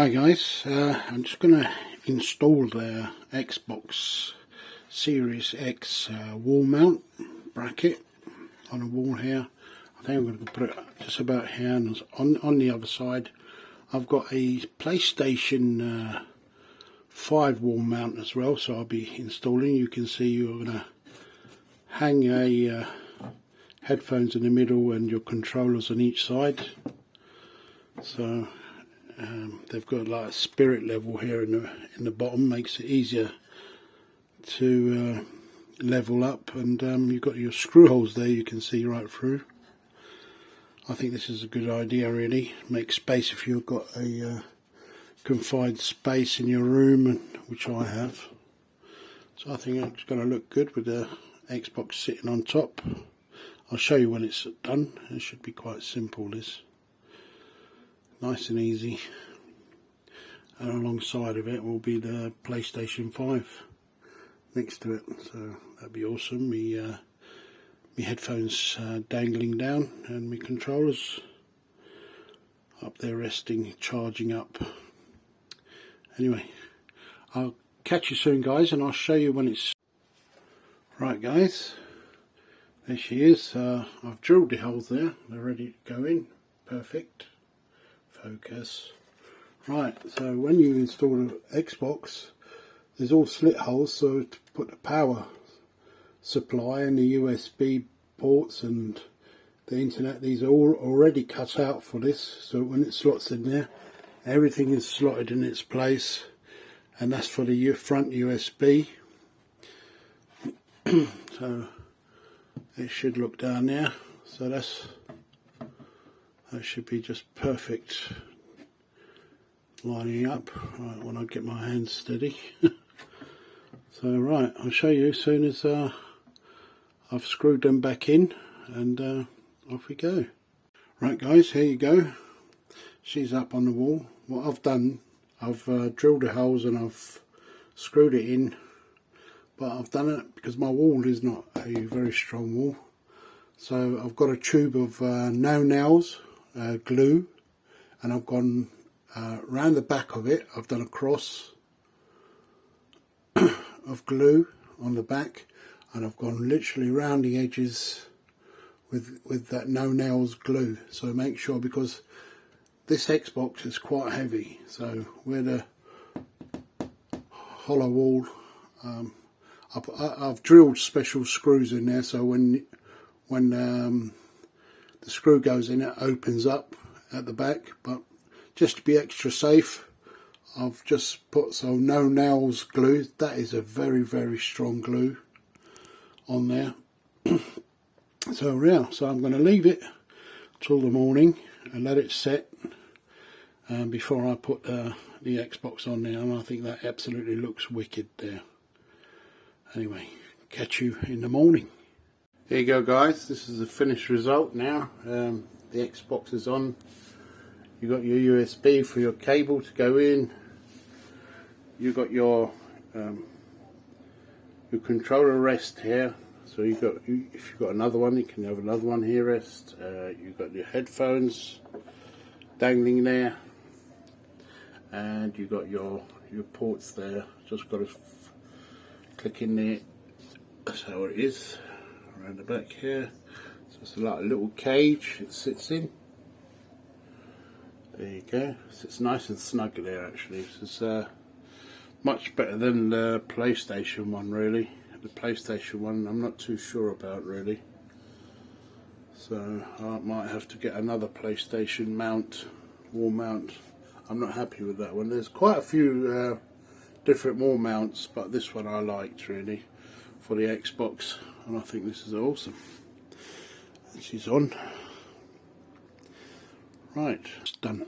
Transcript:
Hi guys, I'm just going to install the Xbox Series X wall mount bracket on a wall here. I think I'm going to put it just about here, and on the other side I've got a PlayStation 5 wall mount as well, so I'll be installing. You can see you're going to hang a headphones in the middle and your controllers on each side. So they've got like a spirit level here in the bottom, makes it easier to level up, and you've got your screw holes there you can see right through. I think this is a good idea, really. Make space if you've got a confined space in your room, which I have. So I think it's going to look good with the Xbox sitting on top. I'll show you when it's done. It should be quite simple, this. Nice and easy. And alongside of it will be the PlayStation 5 next to it, so that'd be awesome. My headphones dangling down and my controllers up there resting, charging up. Anyway, I'll catch you soon guys, and I'll show you when it's right. Guys, there she is. I've drilled the holes there, they're ready to go in. Perfect. Focus. Right, so when you install the Xbox, there's all slit holes, so to put the power supply and the USB ports and the internet, these are all already cut out for this, so when it slots in there, everything is slotted in its place, and that's for the front USB. So it should look down there, so that should be just perfect lining up. Right, when I get my hands steady. So right, I'll show you as soon as I've screwed them back in, and off we go. Right guys, here you go. She's up on the wall. What I've done, I've drilled the holes and I've screwed it in, but I've done it because my wall is not a very strong wall. So I've got a tube of no nails glue, and I've gone round the back of it. I've done a cross of glue on the back, and I've gone literally round the edges with that no nails glue. So make sure, because this Xbox is quite heavy, so where the hollow wall, I've drilled special screws in there, so when the screw goes in, it opens up at the back. But just to be extra safe, I've just put some no nails glue. That is a very, very strong glue on there. So yeah, so I'm going to leave it till the morning and let it set before I put the Xbox on there, and I think that absolutely looks wicked there. Anyway, catch you in the morning. There you go guys, this is the finished result now. The Xbox is on. You got your USB for your cable to go in. You got your controller rest here. So if you've got another one, you can have another one here rest. You've got your headphones dangling there, and you've got your ports there. Just got to click in there. That's how it is around the back here. So it's like a little cage it sits in. There you go. So it's nice and snug there actually. This is much better than the PlayStation one, really. The PlayStation one I'm not too sure about really. So I might have to get another PlayStation mount, wall mount. I'm not happy with that one. There's quite a few different wall mounts, but this one I liked really for the Xbox, and I think this is awesome. And she's on. Right, it's done.